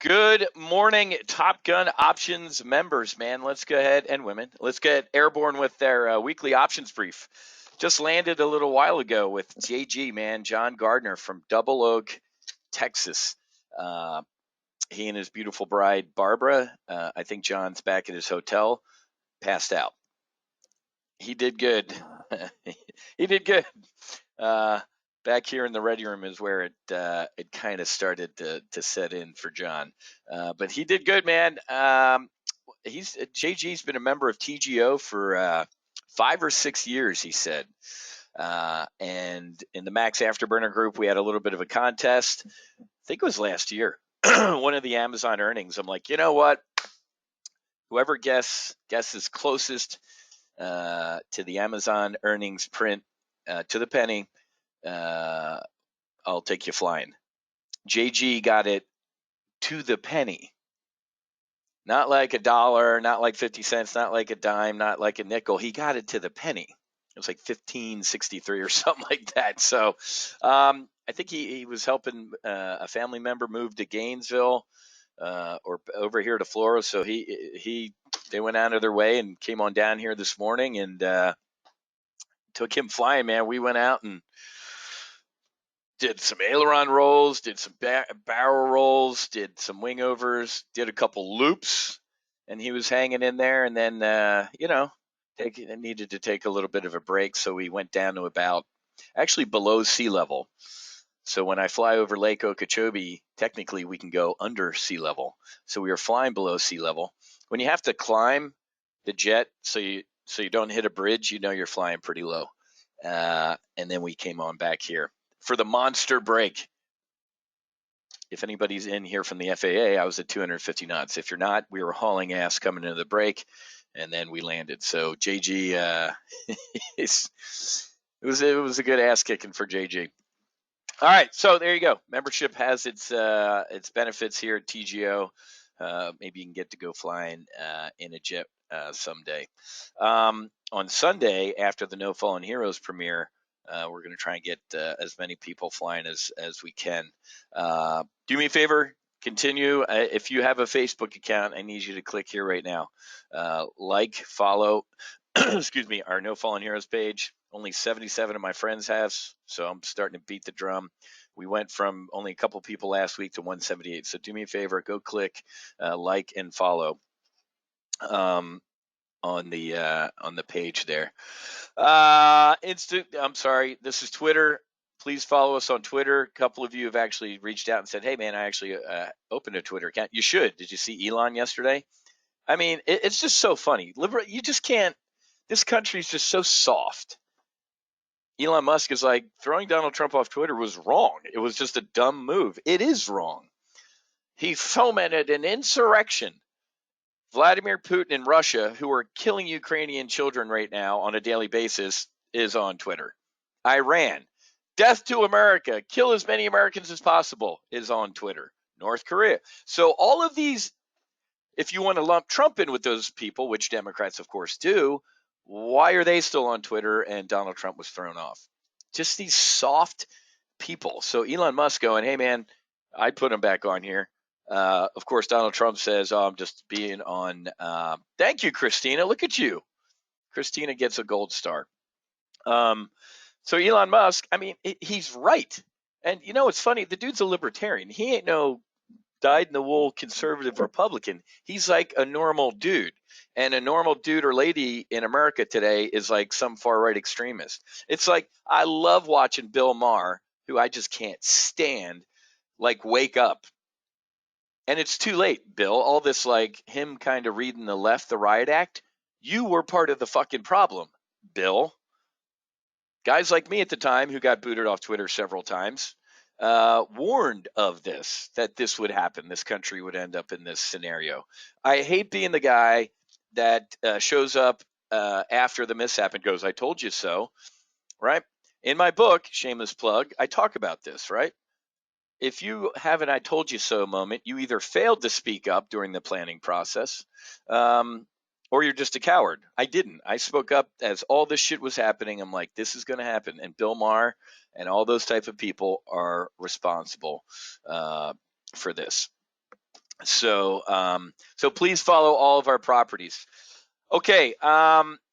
Good morning, Top Gun Options members, man. Let's go ahead, and women. Let's get airborne with their weekly options brief. Just landed a little while ago with JG, man, John Gardner from Double Oak, Texas. He and his beautiful bride, Barbara. I think John's back at his hotel, passed out. He did good. He did good. Back here in the ready room is where it kind of started to set in for John. But he did good, man. JG's been a member of TGO for 5 or 6 years, he said. And in the Max Afterburner group, we had a little bit of a contest. I think it was last year. One of the Amazon earnings. I'm like, you know what? Whoever guesses closest to the Amazon earnings print to the penny, I'll take you flying. JG got it to the penny. Not like $1, not like 50 cents, not like a dime, not like a nickel. He got it to the penny. It was like 15.63 or something like that. So I think he was helping a family member move to Gainesville or over here to Florida. So they went out of their way and came on down here this morning and took him flying, man. We went out and did some aileron rolls, did some barrel rolls, did some wing overs, did a couple loops, and he was hanging in there. And then, needed to take a little bit of a break, so we went down to about actually below sea level. So when I fly over Lake Okeechobee, technically we can go under sea level. So we were flying below sea level. When you have to climb the jet, so you don't hit a bridge, you know you're flying pretty low. And then we came on back here for the monster break. If anybody's in here from the FAA, I was at 250 knots. If you're not, we were hauling ass coming into the break, and then we landed. So JG, it was a good ass kicking for JG. All right, so there you go. Membership has its benefits here at TGO. Maybe you can get to go flying in a jet someday. On Sunday, after the No Fallen Heroes premiere, we're going to try and get as many people flying as we can. Do me a favor, continue. If you have a Facebook account, I need you to click here right now. Like, follow, excuse me, our No Fallen Heroes page. Only 77 of my friends have, so I'm starting to beat the drum. We went from only a couple people last week to 178. So do me a favor, go click, like, and follow on the page there. I'm sorry, this is Twitter. Please follow us on Twitter. A couple of you have actually reached out and said, hey, man, I actually opened a Twitter account. You should. Did you see Elon yesterday? I mean, it's just so funny. You just can't. This country's just so soft. Elon Musk is like, throwing Donald Trump off Twitter was wrong. It was just a dumb move. It is wrong. He fomented an insurrection. Vladimir Putin in Russia, who are killing Ukrainian children right now on a daily basis, is on Twitter. Iran, death to America, kill as many Americans as possible, is on Twitter. North Korea. So all of these, if you want to lump Trump in with those people, which Democrats, of course, do, why are they still on Twitter and Donald Trump was thrown off? Just these soft people. So Elon Musk going, hey, man, I'd put him back on here. Of course, Donald Trump says, oh, I'm just being on. Thank you, Christina. Look at you. Christina gets a gold star. So Elon Musk, I mean, he's right. And, you know, it's funny. The dude's a libertarian. He ain't no dyed-in-the-wool conservative Republican. He's like a normal dude. And a normal dude or lady in America today is like some far-right extremist. It's like, I love watching Bill Maher, who I just can't stand, like, wake up. And it's too late, Bill. All this, like, him kind of reading the left, the riot act, you were part of the fucking problem, Bill. Guys like me at the time who got booted off Twitter several times warned of this, that this would happen. This country would end up in this scenario. I hate being the guy that shows up after the mishap and goes, I told you so, right? In my book, shameless plug, I talk about this, right? If you have an I told you so moment, you either failed to speak up during the planning process or you're just a coward. I didn't. I spoke up as all this shit was happening. I'm like, this is going to happen. And Bill Maher and all those type of people are responsible for this. So so please follow all of our properties. Okay.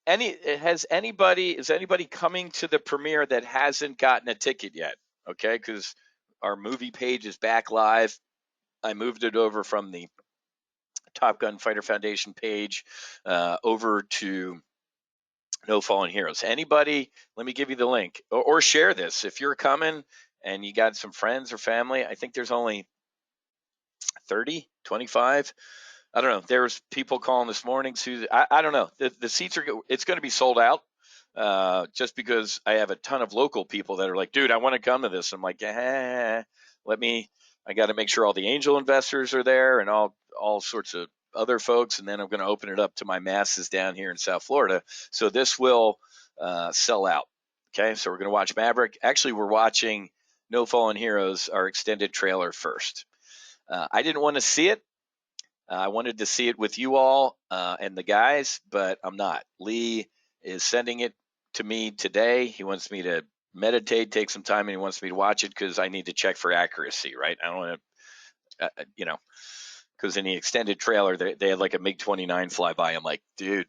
Is anybody coming to the premiere that hasn't gotten a ticket yet? Okay, because our movie page is back live. I moved it over from the Top Gun Fighter Foundation page over to No Fallen Heroes. Anybody? Let me give you the link, or share this if you're coming and you got some friends or family. I think there's only 30, 25. I don't know. There was people calling this morning. Susan, I don't know. The seats are. It's going to be sold out. Just because I have a ton of local people that are like, dude, I want to come to this. I'm like, let me. I got to make sure all the angel investors are there and all sorts of other folks, and then I'm going to open it up to my masses down here in South Florida. So this will sell out. Okay, so we're going to watch Maverick. Actually, we're watching No Fallen Heroes, our extended trailer first. I didn't want to see it. I wanted to see it with you all and the guys, but I'm not. Lee is sending it to me today. He wants me to meditate, take some time, and he wants me to watch it because I need to check for accuracy, right? I don't want to, because in the extended trailer, they had like a MiG-29 fly by. I'm like, dude,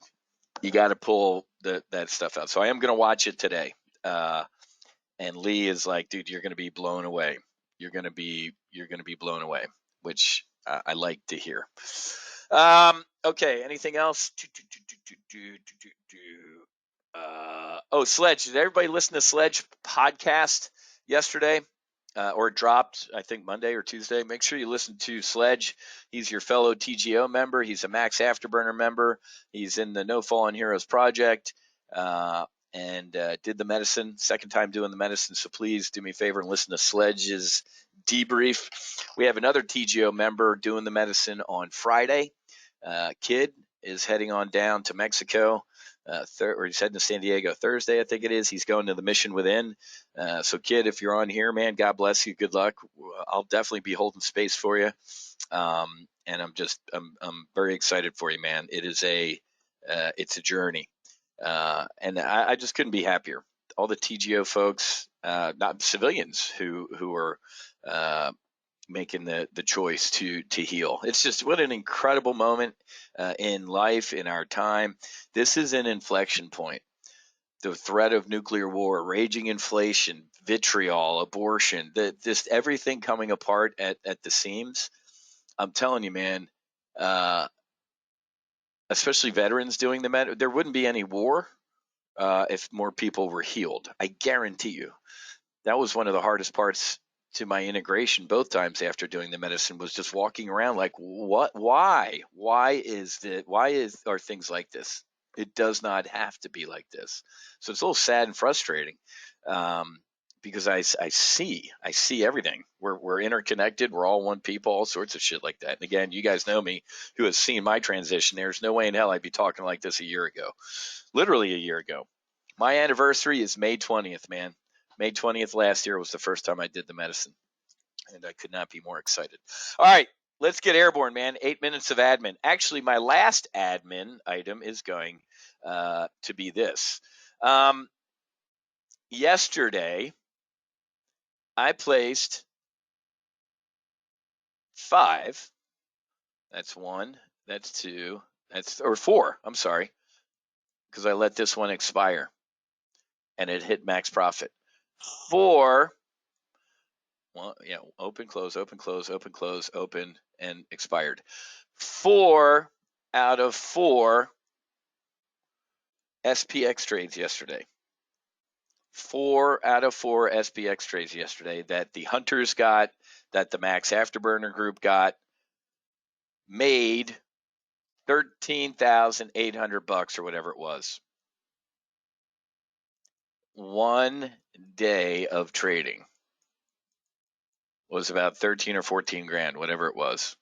you got to pull that stuff out. So I am going to watch it today. And Lee is like, dude, you're going to be blown away. You're going to be blown away, which I like to hear. Okay. Anything else? Sledge. Did everybody listen to Sledge podcast yesterday? Or it dropped, I think Monday or Tuesday. Make sure you listen to Sledge. He's your fellow TGO member. He's a Max Afterburner member. He's in the No Fallen Heroes project. And did the medicine, second time doing the medicine. So please do me a favor and listen to Sledge's debrief. We have another TGO member doing the medicine on Friday. Kid is heading on down to Mexico, or he's heading to San Diego Thursday, I think it is. He's going to the Mission Within. So, Kid, if you're on here, man, God bless you. Good luck. I'll definitely be holding space for you. And I'm very excited for you, man. It's a journey. And I just couldn't be happier. All the TGO folks, not civilians who are making the choice to heal. It's just what an incredible moment in life, in our time. This is an inflection point. The threat of nuclear war, raging inflation, vitriol, abortion, just everything coming apart at the seams. I'm telling you, man, especially veterans doing there wouldn't be any war if more people were healed. I guarantee you. That was one of the hardest parts to my integration both times after doing the medicine, was just walking around like, what, why are things like this? It does not have to be like this. So it's a little sad and frustrating, because I see everything. We're interconnected. We're all one people, all sorts of shit like that. And again, you guys know me, who has seen my transition. There's no way in hell I'd be talking like this a year ago, literally a year ago. My anniversary is May 20th, man. May 20th last year was the first time I did the medicine, and I could not be more excited. All right, let's get airborne, man. 8 minutes of admin. Actually, my last admin item is going to be this. Yesterday, I placed 5. That's 1. That's 2. Or 4. I'm sorry, because I let this one expire, and it hit max profit. 4. Well, yeah, open, close, open, close, open, close, open, and expired. 4 out of 4 SPX trades yesterday. 4 out of 4 SPX trades yesterday that the hunters got, that the Max Afterburner group got, made $13,800 or whatever it was. One day of trading was about 13 or 14 grand, whatever it was.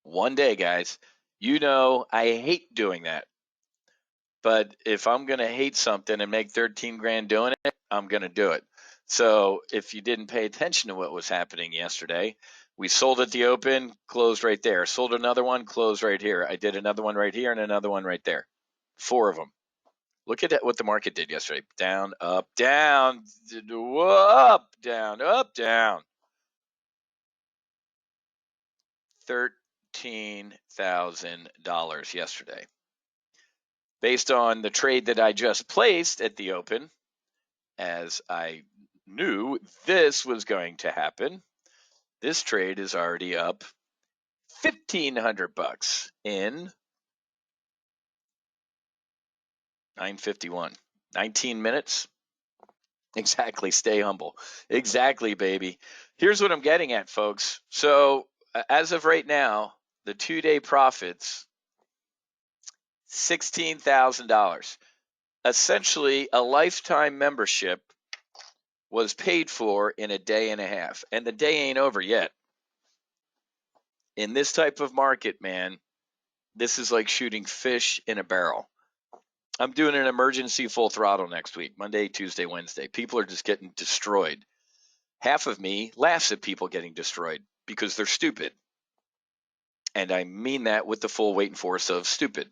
One day, guys. You know, I hate doing that. But if I'm going to hate something and make 13 grand doing it, I'm going to do it. So if you didn't pay attention to what was happening yesterday, we sold at the open, closed right there. Sold another one, closed right here. I did another one right here and another one right there. 4 of them. Look at what the market did yesterday. Down, up, down, up, down, up, down. $13,000 yesterday. Based on the trade that I just placed at the open, as I knew this was going to happen, this trade is already up $1,500 in 9:51, 19 minutes. Exactly. Stay humble. Exactly, baby. Here's what I'm getting at, folks. So as of right now, the 2-day profits, $16,000. Essentially, a lifetime membership was paid for in a day and a half. And the day ain't over yet. In this type of market, man, this is like shooting fish in a barrel. I'm doing an emergency full throttle next week, Monday, Tuesday, Wednesday. People are just getting destroyed. Half of me laughs at people getting destroyed because they're stupid. And I mean that with the full weight and force of stupid.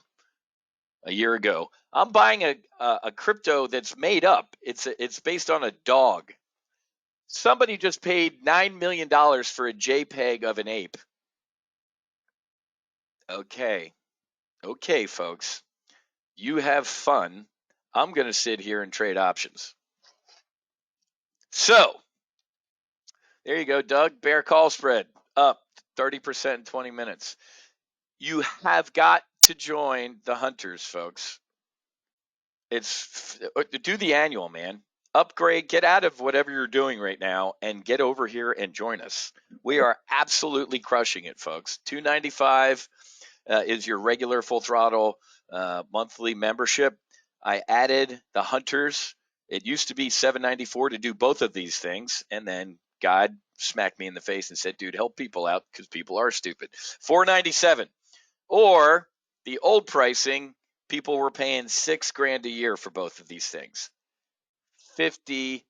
A year ago, I'm buying a crypto that's made up. It's based on a dog. Somebody just paid $9 million for a JPEG of an ape. Okay, folks. You have fun. I'm going to sit here and trade options. So, there you go, Doug. Bear call spread up 30% in 20 minutes. You have got to join the hunters, folks. Do the annual, man. Upgrade, get out of whatever you're doing right now and get over here and join us. We are absolutely crushing it, folks. $295 is your regular full throttle monthly membership. I added the hunters. It used to be $794 to do both of these things, and then God smacked me in the face and said, dude, help people out because people are stupid. $497. Or the old pricing, people were paying $6,000 a year for both of these things. 50%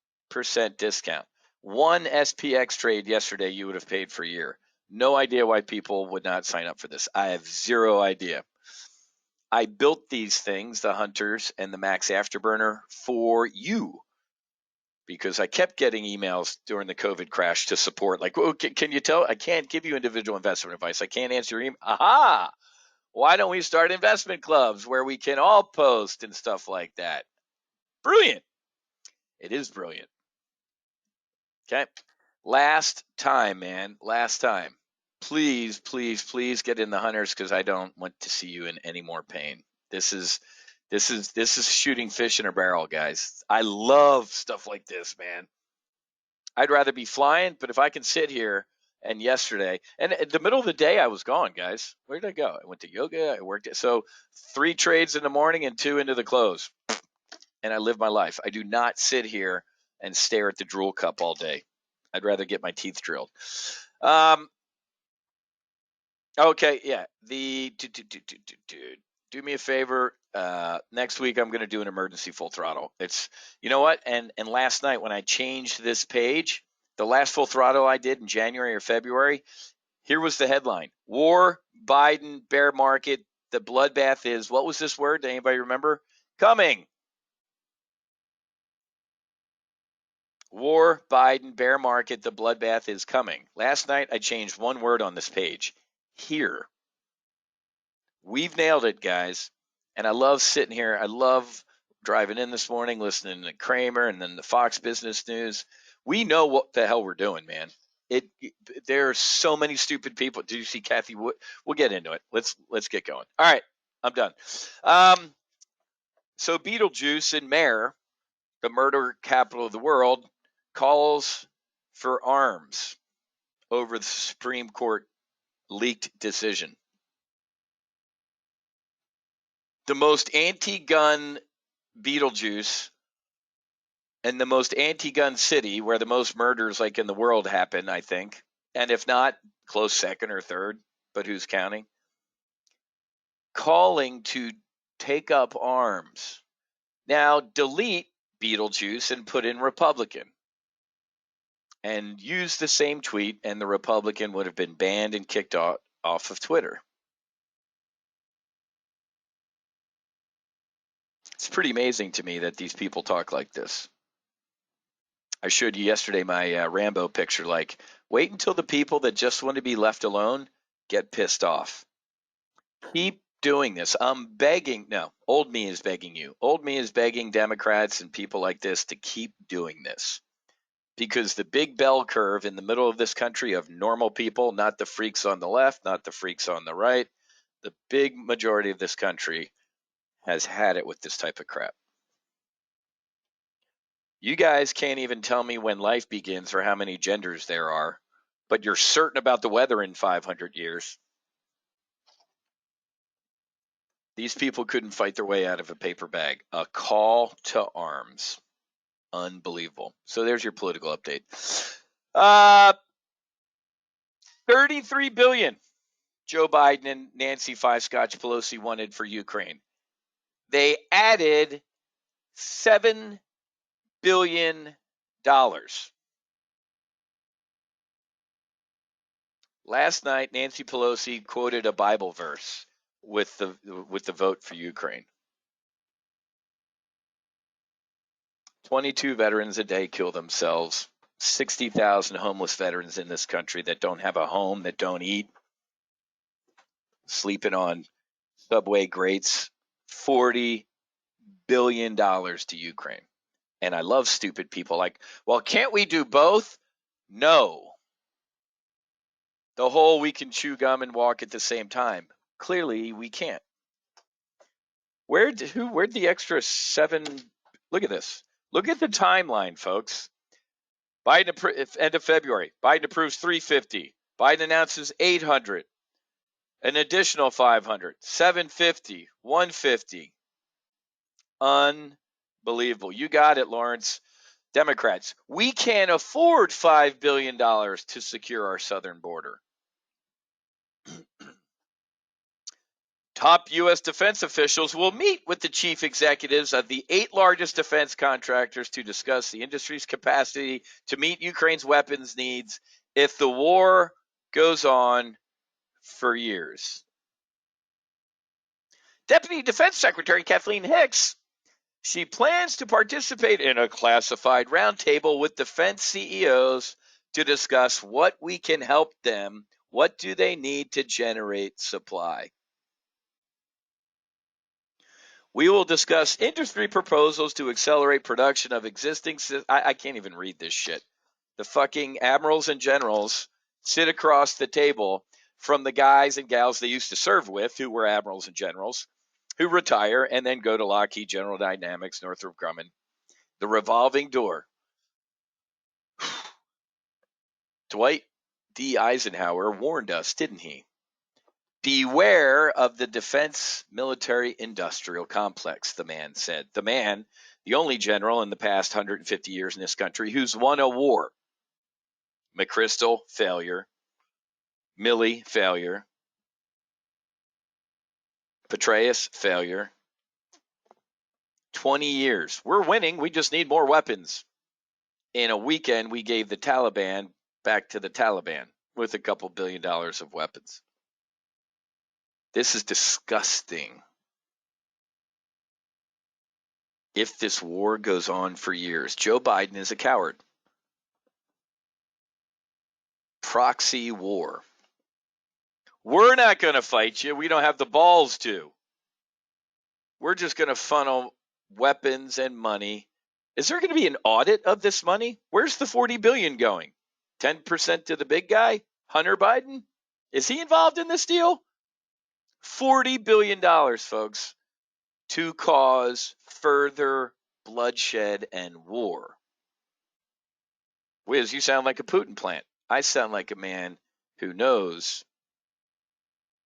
discount. One SPX trade yesterday you would have paid for a year. No idea why people would not sign up for this. I have zero idea. I built these things, the Hunters and the Max Afterburner, for you because I kept getting emails during the COVID crash to support. Like, well, can you tell? I can't give you individual investment advice. I can't answer your email. Aha! Why don't we start investment clubs where we can all post and stuff like that? Brilliant. It is brilliant. Okay. Last time, man. Last time. Please, please, please get in the hunters because I don't want to see you in any more pain. This is shooting fish in a barrel, guys. I love stuff like this, man. I'd rather be flying, but if I can sit here and yesterday, and at the middle of the day, I was gone, guys. Where did I go? I went to yoga. I worked. So 3 trades in the morning and 2 into the close. And I live my life. I do not sit here and stare at the drool cup all day. I'd rather get my teeth drilled. Okay, yeah. Do me a favor. Next week, I'm going to do an emergency full throttle. It's, you know what? And last night when I changed this page, the last full throttle I did in January or February, here was the headline: War, Biden, bear market. The bloodbath is, what was this word? Anybody remember? Coming. War, Biden, bear market. The bloodbath is coming. Last night I changed one word on this page. Here. We've nailed it, guys. And I love sitting here. I love driving in this morning, listening to Kramer and then the Fox Business News. We know what the hell we're doing, man. There are so many stupid people. Did you see Kathy Wood? We'll get into it. Let's get going. All right, I'm done. So Beetlejuice and Mayor, the murder capital of the world, calls for arms over the Supreme Court leaked decision. The most anti-gun Beetlejuice and the most anti-gun city where the most murders like in the world happen, I think. And if not, close second or third, but who's counting? Calling to take up arms. Now, delete Beetlejuice and put in Republican. And use the same tweet, and the Republican would have been banned and kicked off of Twitter. It's pretty amazing to me that these people talk like this. I showed you yesterday my Rambo picture, like, wait until the people that just want to be left alone get pissed off. Keep doing this. I'm begging. No, old me is begging you. Old me is begging Democrats and people like this to keep doing this. Because the big bell curve in the middle of this country of normal people, not the freaks on the left, not the freaks on the right, the big majority of this country has had it with this type of crap. You guys can't even tell me when life begins or how many genders there are, but you're certain about the weather in 500 years. These people couldn't fight their way out of a paper bag. A call to arms. Unbelievable. So there's your political update. 33 billion Joe Biden and Nancy Five Scotch Pelosi wanted for Ukraine. They added $7 billion. Last night, Nancy Pelosi quoted a Bible verse with the vote for Ukraine. 22 veterans a day kill themselves. 60,000 homeless veterans in this country that don't have a home, that don't eat, sleeping on subway grates. $40 billion to Ukraine. And I love stupid people like, well, can't we do both? No. The whole we can chew gum and walk at the same time. Clearly, we can't. Where'd the extra 7? Look at this. Look at the timeline, folks. Biden end of February. Biden approves 350. Biden announces 800. An additional 500. 750. 150. Unbelievable. You got it, Lawrence. Democrats, we can't afford $5 billion to secure our southern border. Top U.S. defense officials will meet with the chief executives of the 8 largest defense contractors to discuss the industry's capacity to meet Ukraine's weapons needs if the war goes on for years. Deputy Defense Secretary Kathleen Hicks, she plans to participate in a classified roundtable with defense CEOs to discuss what we can help them. What do they need to generate supply? We will discuss industry proposals to accelerate production of existing. I can't even read this shit. The fucking admirals and generals sit across the table from the guys and gals they used to serve with, who were admirals and generals, who retire and then go to Lockheed, General Dynamics, Northrop Grumman. The revolving door. Dwight D. Eisenhower warned us, didn't he? Beware of the defense military industrial complex, the man said. The man, the only general in the past 150 years in this country who's won a war. McChrystal, failure. Milley, failure. Petraeus, failure. 20 years. We're winning. We just need more weapons. In a weekend, we gave the Taliban back to the Taliban with a couple $1 billion of weapons. This is disgusting. If this war goes on for years, Joe Biden is a coward. Proxy war. We're not going to fight you. We don't have the balls to. We're just going to funnel weapons and money. Is there going to be an audit of this money? Where's the $40 billion going? 10% to the big guy, Hunter Biden? Is he involved in this deal? $40 billion, folks, to cause further bloodshed and war. Wiz, you sound like a Putin plant. I sound like a man who knows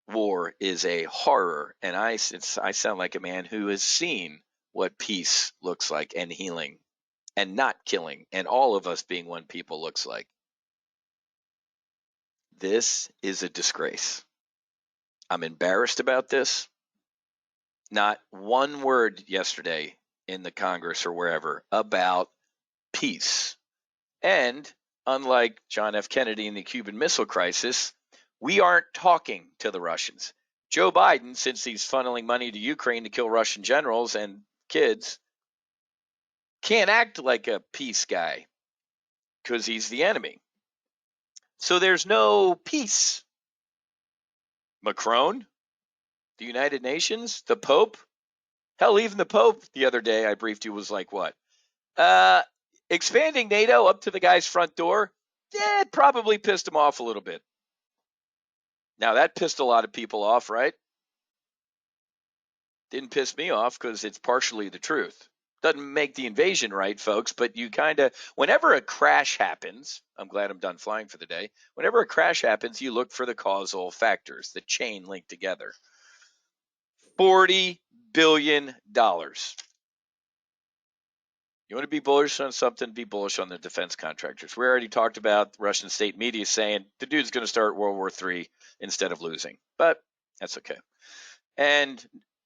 war is a horror, and I sound like a man who has seen what peace looks like and healing and not killing and all of us being one people looks like. This is a disgrace. I'm embarrassed about this. Not one word yesterday in the Congress or wherever about peace. And unlike John F. Kennedy in the Cuban Missile Crisis, we aren't talking to the Russians. Joe Biden, since he's funneling money to Ukraine to kill Russian generals and kids, can't act like a peace guy because he's the enemy. So there's no peace. Macron, the United Nations, the Pope. Hell, even the Pope the other day I briefed you was like, what? Expanding NATO up to the guy's front door, it probably pissed him off a little bit. Now, that pissed a lot of people off, right? Didn't piss me off because it's partially the truth. Doesn't make the invasion right, folks, but you kind of, whenever a crash happens, I'm glad I'm done flying for the day. Whenever a crash happens, you look for the causal factors, the chain linked together. $40 billion. You want to be bullish on something, be bullish on the defense contractors. We already talked about Russian state media saying the dude's going to start World War III instead of losing, but that's okay. And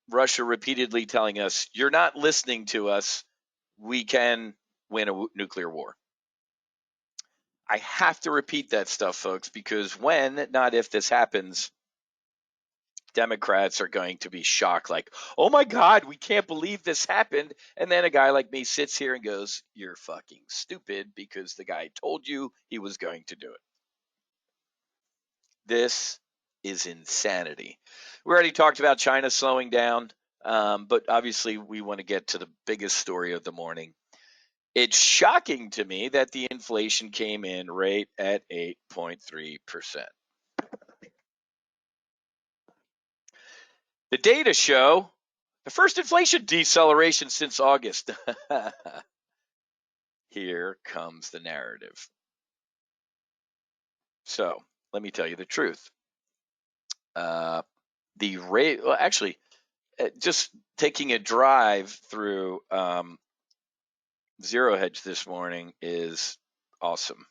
Russia repeatedly telling us, you're not listening to us. We can win a nuclear war. I have to repeat that stuff, folks, because when, not if this happens, Democrats are going to be shocked, like, oh my God, we can't believe this happened. And then a guy like me sits here and goes, you're fucking stupid because the guy told you he was going to do it. This is insanity. We already talked about China slowing down, but obviously we want to get to the biggest story of the morning. It's shocking to me that the inflation came in right at 8.3%. The data show the first inflation deceleration since August. Here comes the narrative. So let me tell you the truth. The rate, well, actually, just taking a drive through Zero Hedge this morning is awesome.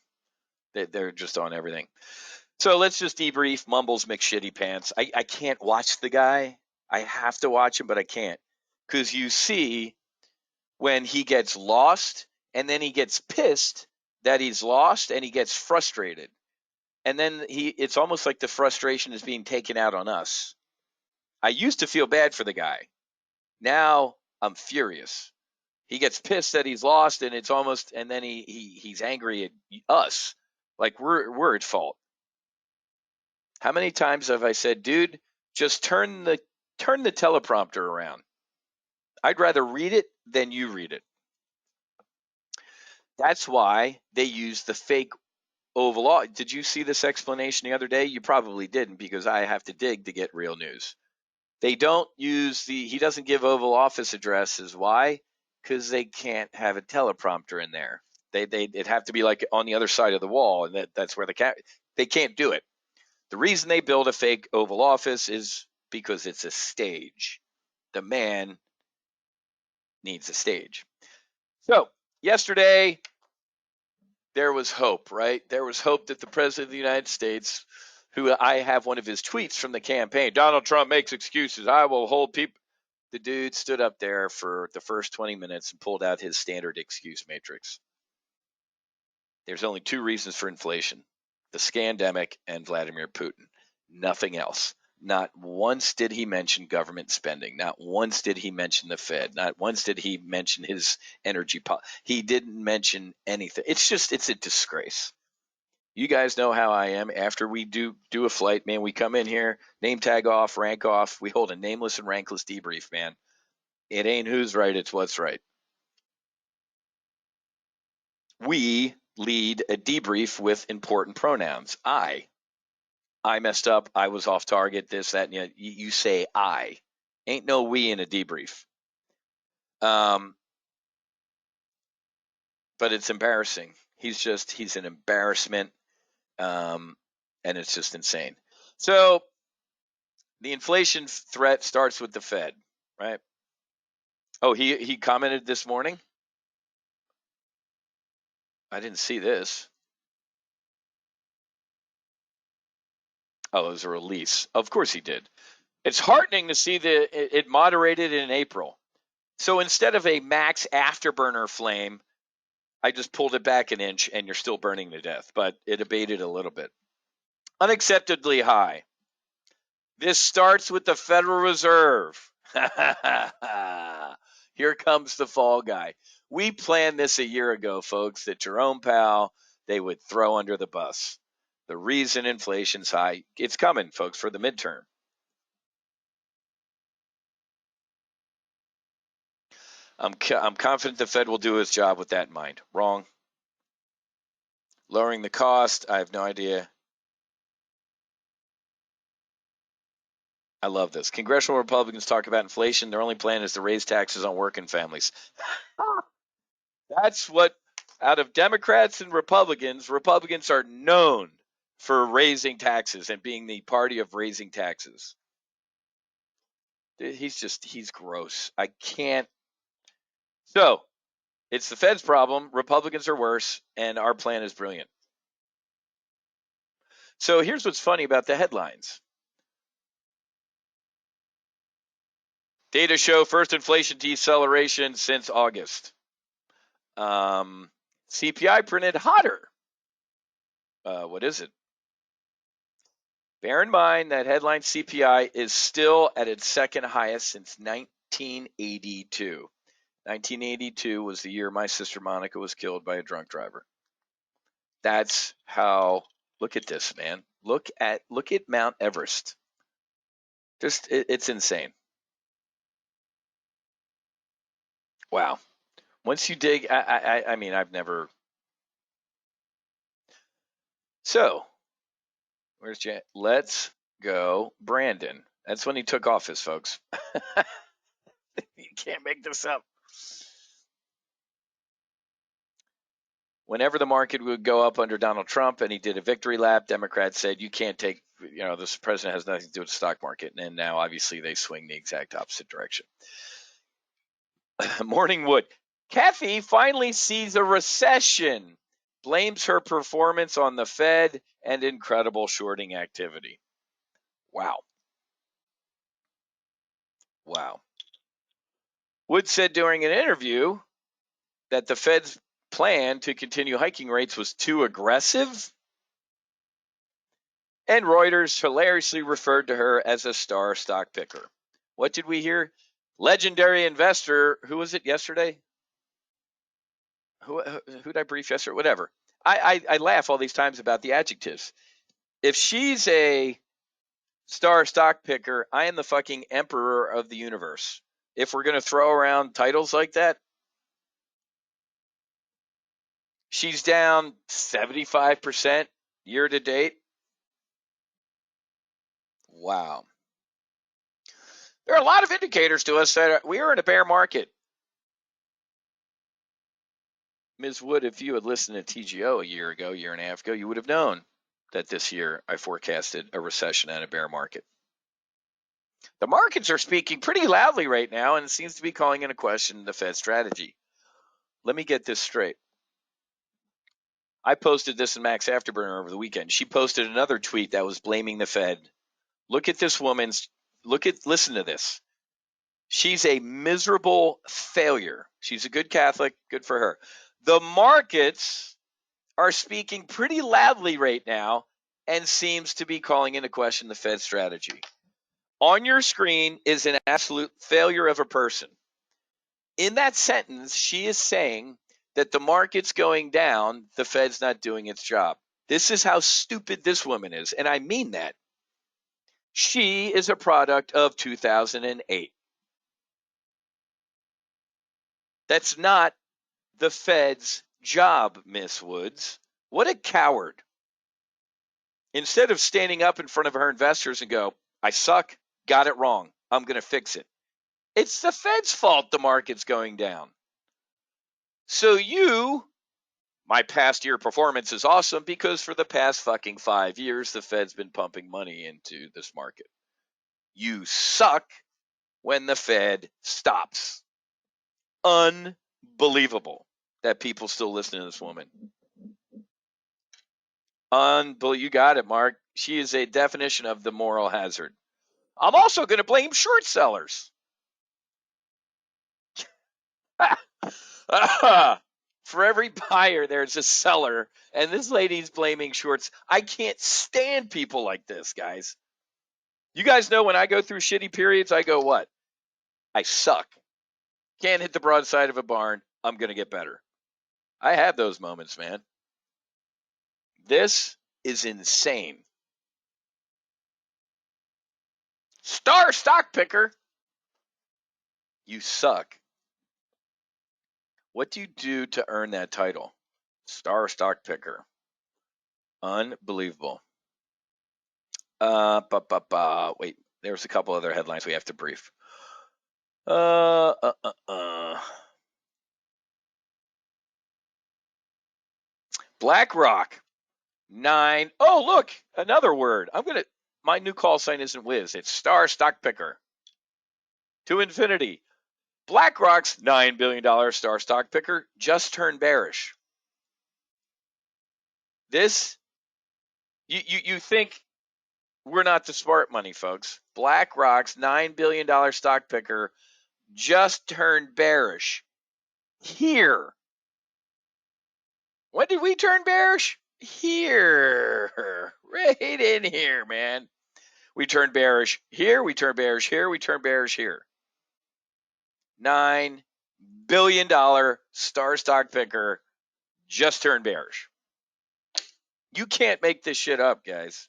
They're just on everything. So let's just debrief Mumbles McShitty Pants. I can't watch the guy. I have to watch him, but I can't. Because you see when he gets lost and then he gets pissed that he's lost and he gets frustrated. And then it's almost like the frustration is being taken out on us. I used to feel bad for the guy. Now I'm furious. He gets pissed that he's lost and it's almost, and then he's angry at us. Like we're at fault. How many times have I said, dude, just turn the teleprompter around. I'd rather read it than you read it. That's why they use the fake Oval Office. Did you see this explanation the other day? You probably didn't because I have to dig to get real news. They don't use he doesn't give Oval Office addresses. Why? Because they can't have a teleprompter in there. It'd have to be like on the other side of the wall, and that's where they can't do it. The reason they build a fake Oval Office is because it's a stage. The man needs a stage. So yesterday, there was hope, right? There was hope that the President of the United States, who I have one of his tweets from the campaign, Donald Trump makes excuses. I will hold people. The dude stood up there for the first 20 minutes and pulled out his standard excuse matrix. There's only two reasons for inflation: the scandemic and Vladimir Putin. Nothing else. Not once did he mention government spending. Not once did he mention the Fed. Not once did he mention his energy policy. He didn't mention anything. It's a disgrace. You guys know how I am. After we do a flight, man, we come in here, name tag off, rank off. We hold a nameless and rankless debrief, man. It ain't who's right, it's what's right. We lead a debrief with important pronouns. I messed up. I was off target. This, that, and you say I. Ain't no we in a debrief. But it's embarrassing. He's an embarrassment. And it's just insane. So the inflation threat starts with the Fed, right? Oh, he commented this morning? I didn't see this. Oh, it was a release. Of course he did. It's heartening to see it moderated in April. So instead of a max afterburner flame, I just pulled it back an inch and you're still burning to death, but it abated a little bit. Unacceptably high. This starts with the Federal Reserve. Here comes the fall guy. We planned this a year ago, folks, that Jerome Powell, they would throw under the bus. The reason inflation's high, it's coming, folks, for the midterm. I'm confident the Fed will do its job with that in mind. Wrong. Lowering the cost, I have no idea. I love this. Congressional Republicans talk about inflation. Their only plan is to raise taxes on working families. That's what, out of Democrats and Republicans, Republicans are known for raising taxes and being the party of raising taxes. He's gross. I can't. So, it's the Fed's problem. Republicans are worse, and our plan is brilliant. So, here's what's funny about the headlines. Data show first inflation deceleration since August. CPI printed hotter. What is it? Bear in mind that headline CPI is still at its second highest since 1982. 1982 was the year my sister Monica was killed by a drunk driver. That's how. Look at this, man. Look at Mount Everest. It's insane. Wow. Once you dig, I mean, I've never. So, where's Jan? Let's go, Brandon. That's when he took office, folks. You can't make this up. Whenever the market would go up under Donald Trump and he did a victory lap, Democrats said, you can't take, this president has nothing to do with the stock market. And now, obviously, they swing the exact opposite direction. Morning Wood. Kathy finally sees a recession, blames her performance on the Fed and incredible shorting activity. Wow. Wood said during an interview that the Fed's plan to continue hiking rates was too aggressive. And Reuters hilariously referred to her as a star stock picker. What did we hear? Legendary investor. Who was it yesterday? Who did I brief yesterday? Whatever. I laugh all these times about the adjectives. If she's a star stock picker, I am the fucking emperor of the universe. If we're going to throw around titles like that, she's down 75% year to date. Wow. There are a lot of indicators to us that we are in a bear market. Ms. Wood, if you had listened to TGO a year and a half ago, you would have known that this year I forecasted a recession and a bear market. The markets are speaking pretty loudly right now, and it seems to be calling into question the Fed strategy. Let me get this straight. I posted this in Max Afterburner over the weekend. She posted another tweet that was blaming the Fed. Look at this woman's, listen to this. She's a miserable failure. She's a good Catholic, good for her. The markets are speaking pretty loudly right now and seems to be calling into question the Fed strategy. On your screen is an absolute failure of a person. In that sentence, she is saying that the market's going down, the Fed's not doing its job. This is how stupid this woman is, and I mean that. She is a product of 2008. That's not the Fed's job, Miss Woods. What a coward. Instead of standing up in front of her investors and go, I suck, got it wrong, I'm going to fix it. It's the Fed's fault the market's going down. So my past year performance is awesome because for the past fucking 5 years, the Fed's been pumping money into this market. You suck when the Fed stops. Unbelievable that people still listen to this woman. You got it, Mark. She is a definition of the moral hazard. I'm also going to blame short sellers. For every buyer, there's a seller, and this lady's blaming shorts. I can't stand people like this, guys. You guys know when I go through shitty periods, I go what? I suck. Can't hit the broadside of a barn. I'm going to get better. I have those moments, man. This is insane. Star stock picker. You suck. What do you do to earn that title? Star stock picker. Unbelievable. Wait, there's a couple other headlines we have to brief. BlackRock. 9. Oh, look, another word. My new call sign isn't Wiz. It's Star Stock Picker. To infinity. BlackRock's $9 billion Star Stock Picker just turned bearish. This, you think we're not the smart money, folks. BlackRock's $9 billion stock picker just turned bearish. Here. When did we turn bearish? Here. Right in here, man. We turned bearish here. We turned bearish here. We turned bearish here. $9 billion Star Stock Picker just turned bearish. You can't make this shit up, guys.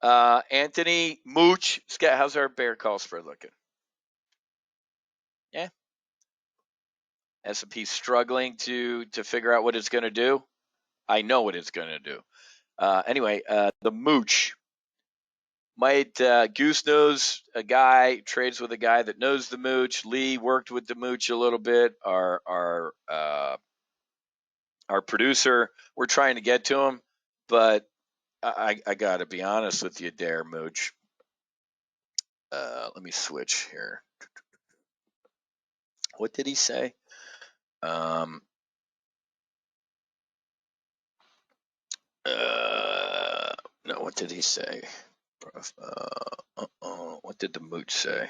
Anthony Mooch, Scott, how's our bear call spread looking? Yeah. S&P struggling to figure out what it's going to do. I know what it's going to do. Anyway, the Mooch. Goose knows a guy, trades with a guy that knows the Mooch. Lee worked with the Mooch a little bit. Our producer, we're trying to get to him, but I got to be honest with you, there, Mooch. Let me switch here. What did he say? No, what did he say? What did the Mooch say?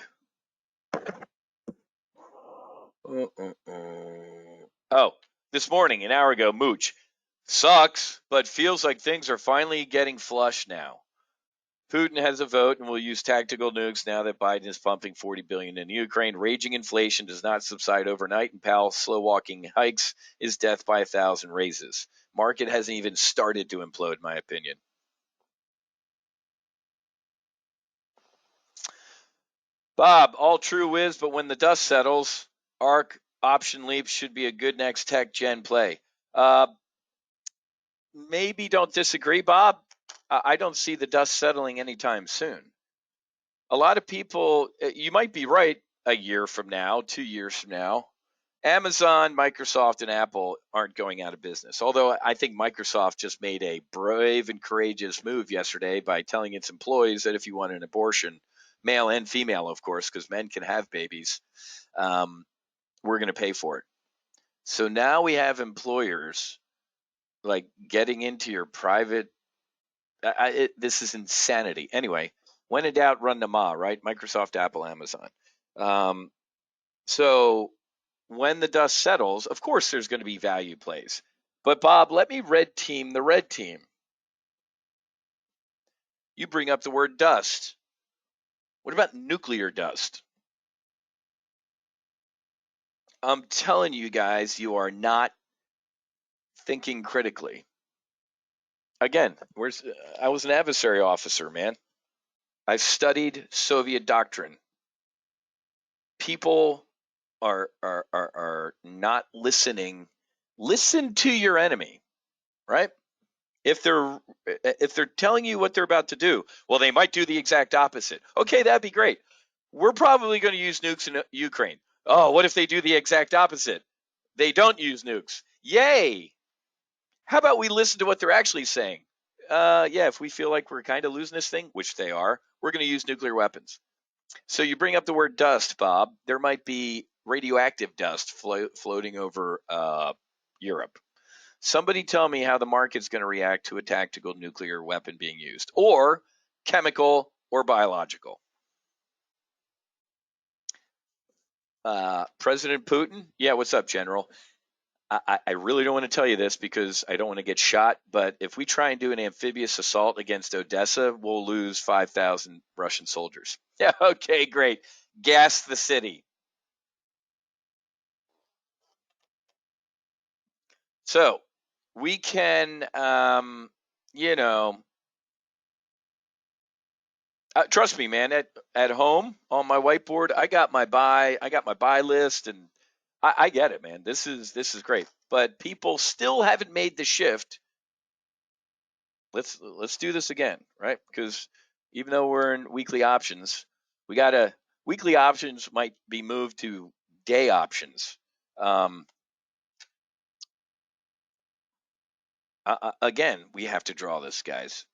Oh, this morning, an hour ago, Mooch. Sucks, but feels like things are finally getting flush now. Putin has a vote and will use tactical nukes now that Biden is pumping $40 billion in Ukraine. Raging inflation does not subside overnight, and Powell slow-walking hikes is death by 1,000 raises. Market hasn't even started to implode, in my opinion. Bob, all true Wiz, but when the dust settles, ARK option leap should be a good next tech gen play. Maybe don't disagree, Bob. I don't see the dust settling anytime soon. A lot of people, you might be right a year from now, 2 years from now. Amazon, Microsoft, and Apple aren't going out of business. Although I think Microsoft just made a brave and courageous move yesterday by telling its employees that if you want an abortion, male and female, of course, because men can have babies, we're going to pay for it. So now we have employers like getting into your private. This is insanity. Anyway, when in doubt, run to Ma, right? Microsoft, Apple, Amazon. So when the dust settles, of course there's going to be value plays. But Bob, let me red team the red team. You bring up the word dust. What about nuclear dust? I'm telling you guys, you are not thinking critically. Again, I was an adversary officer, man. I've studied Soviet doctrine. People are not listening. Listen to your enemy, right? If they're telling you what they're about to do, well, they might do the exact opposite. Okay, that'd be great. We're probably going to use nukes in Ukraine. Oh, what if they do the exact opposite? They don't use nukes. Yay! How about we listen to what they're actually saying? Yeah, if we feel like we're kind of losing this thing, which they are, we're going to use nuclear weapons. So you bring up the word dust, Bob. There might be radioactive dust floating over Europe. Somebody tell me how the market's going to react to a tactical nuclear weapon being used, or chemical or biological. President Putin? Yeah, what's up, General? I really don't want to tell you this because I don't want to get shot, but if we try and do an amphibious assault against Odessa, we'll lose 5,000 Russian soldiers. Yeah, okay, great. Gas the city. So we can, Trust me, man. At home on my whiteboard, I got my buy list, and I get it, man. This is great. But people still haven't made the shift. Let's do this again, right? Because even though we're in weekly options, weekly options might be moved to day options. Again, we have to draw this, guys.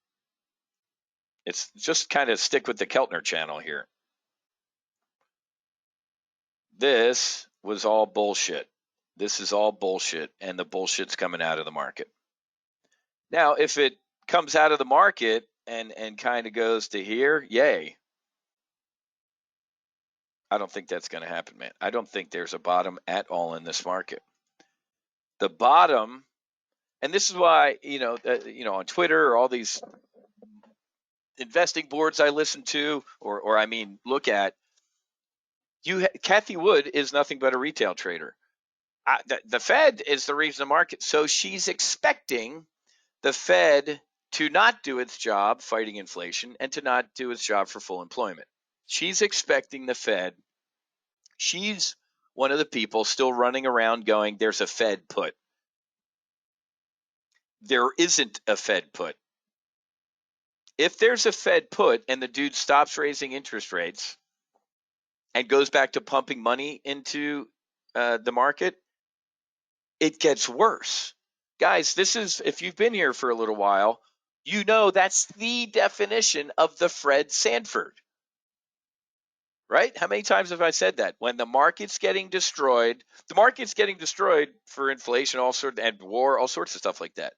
It's just kind of stick with the Keltner channel here. This was all bullshit. This is all bullshit, and the bullshit's coming out of the market. Now, if it comes out of the market and kind of goes to here, yay. I don't think that's going to happen, man. I don't think there's a bottom at all in this market. The bottom, and this is why, on Twitter or all these investing boards I listen to, or I mean, look at, Cathie Wood is nothing but a retail trader. The Fed is the reason the market. So she's expecting the Fed to not do its job fighting inflation and to not do its job for full employment. She's expecting the Fed. She's one of the people still running around going, there's a Fed put. There isn't a Fed put. If there's a Fed put and the dude stops raising interest rates and goes back to pumping money into the market, it gets worse. Guys, this is, if you've been here for a little while, you know that's the definition of the Fred Sanford. Right? How many times have I said that? When the market's getting destroyed for inflation, and war, all sorts of stuff like that.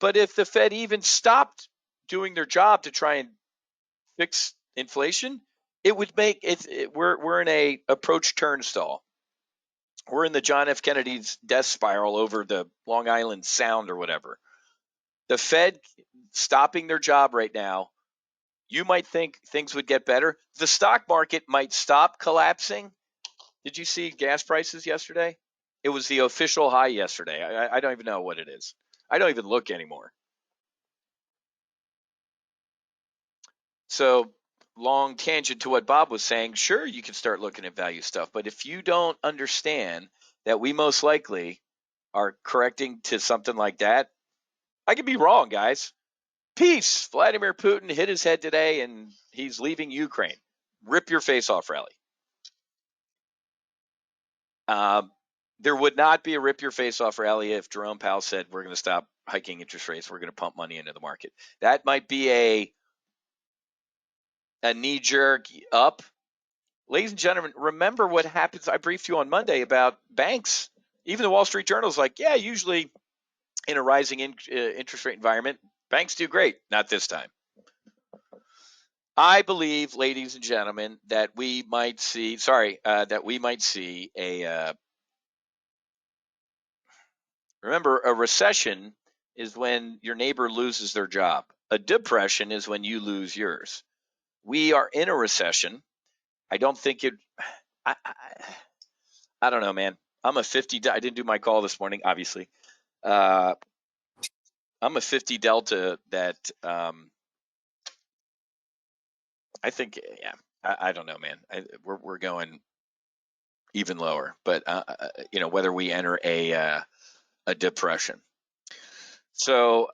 But if the Fed even stopped doing their job to try and fix inflation, it would make it. We're in a approach turnstile. We're in the John F. Kennedy's death spiral over the Long Island Sound or whatever. The Fed stopping their job right now, you might think things would get better. The stock market might stop collapsing. Did you see gas prices yesterday? It was the official high yesterday. I don't even know what it is. I don't even look anymore. So, long tangent to what Bob was saying, sure, you can start looking at value stuff. But if you don't understand that we most likely are correcting to something like that, I could be wrong, guys. Peace. Vladimir Putin hit his head today and he's leaving Ukraine. Rip your face off rally. There would not be a rip your face off rally if Jerome Powell said we're going to stop hiking interest rates. We're going to pump money into the market. That might be a knee jerk up. Ladies and gentlemen, remember what happens. I briefed you on Monday about banks. Even the Wall Street Journal is like, yeah, usually in a rising interest rate environment, banks do great. Not this time. I believe, ladies and gentlemen, that we might see. That we might see a. Remember, a recession is when your neighbor loses their job. A depression is when you lose yours. We are in a recession. I don't think it. I don't know, man. I'm a 50. I didn't do my call this morning, obviously. I'm a 50 delta that I think. Yeah, I don't know, man. We're going even lower, but whether we enter a depression. So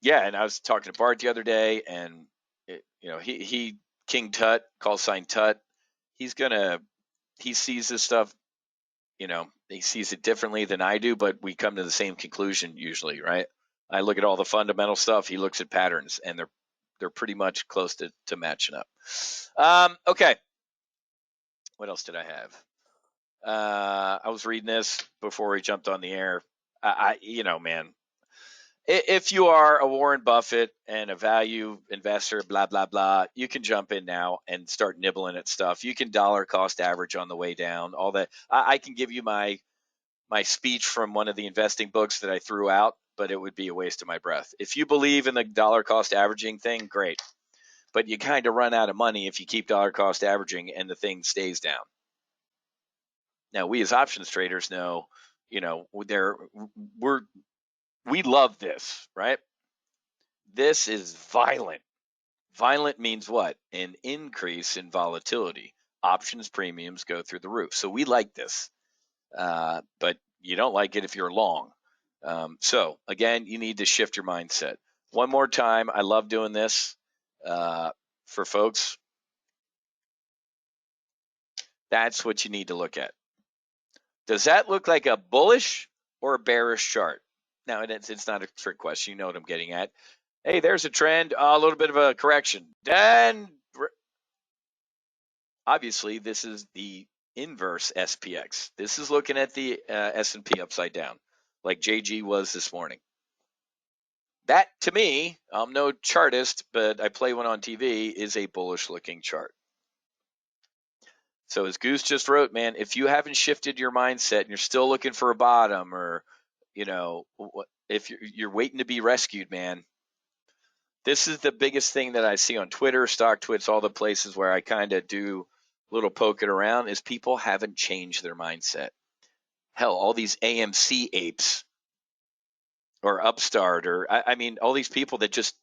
yeah, and I was talking to Bart the other day, and he King Tut, call sign Tut. He sees this stuff. He sees it differently than I do, but we come to the same conclusion usually, right? I look at all the fundamental stuff. He looks at patterns, and they're pretty much close to matching up. Okay. What else did I have? I was reading this before we jumped on the air. Man, if you are a Warren Buffett and a value investor, blah, blah, blah, you can jump in now and start nibbling at stuff. You can dollar cost average on the way down, all that. I can give you my speech from one of the investing books that I threw out, but it would be a waste of my breath. If you believe in the dollar cost averaging thing, great. But you kind of run out of money if you keep dollar cost averaging and the thing stays down. Now, we as options traders know, we love this, right? This is violent. Violent means what? An increase in volatility. Options premiums go through the roof. So we like this, but you don't like it if you're long. So again, you need to shift your mindset. One more time, I love doing this for folks. That's what you need to look at. Does that look like a bullish or a bearish chart? Now, it's not a trick question. You know what I'm getting at. Hey, there's a trend, a little bit of a correction. Then, obviously, this is the inverse SPX. This is looking at the S&P upside down, like JG was this morning. That, to me, I'm no chartist, but I play one on TV, is a bullish-looking chart. So as Goose just wrote, man, if you haven't shifted your mindset and you're still looking for a bottom, or if you're waiting to be rescued, man, this is the biggest thing that I see on Twitter, StockTwits, all the places where I kind of do a little poking around, is people haven't changed their mindset. Hell, all these AMC apes or Upstart, or I mean, all these people that just